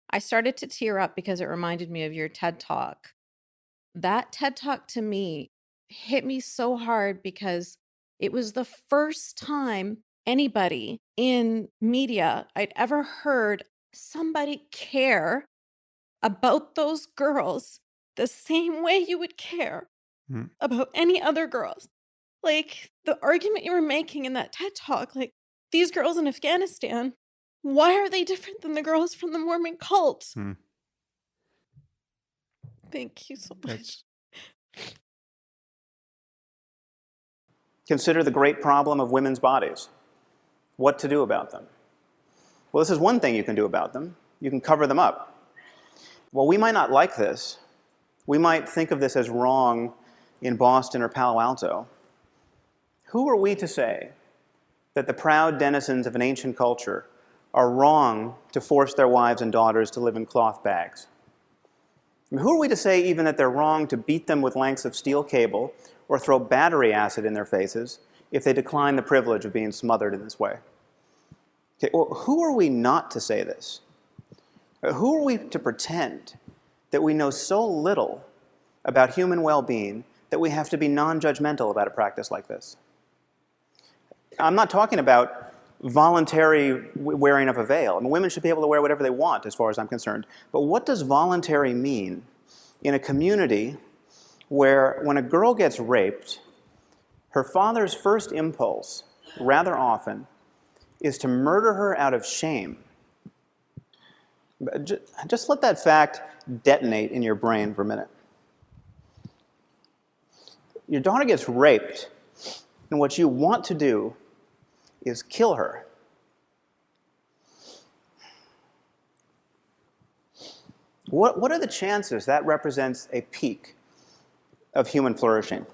I started to tear up because it reminded me of your TED Talk. That TED Talk to me hit me so hard because it was the first time anybody in media I'd ever heard somebody care about those girls the same way you would care Mm. about any other girls. Like, the argument you were making in that TED Talk, like, these girls in Afghanistan, why are they different than the girls from the Mormon cult? Mm. Thank you so much. That's Consider the great problem of women's bodies. What to do about them? Well, this is one thing you can do about them. You can cover them up. Well, we might not like this. We might think of this as wrong in Boston or Palo Alto. Who are we to say that the proud denizens of an ancient culture are wrong to force their wives and daughters to live in cloth bags? I mean, who are we to say even that they're wrong to beat them with lengths of steel cable or throw battery acid in their faces if they decline the privilege of being smothered in this way? Okay, well, who are we not to say this? Who are we to pretend that we know so little about human well-being that we have to be non-judgmental about a practice like this? I'm not talking about voluntary wearing of a veil. I mean, women should be able to wear whatever they want, as far as I'm concerned. But what does voluntary mean in a community where, when a girl gets raped, her father's first impulse, rather often, is to murder her out of shame? Just let that fact detonate in your brain for a minute. Your daughter gets raped, and what you want to do is kill her. What are the chances that represents a peak of human flourishing?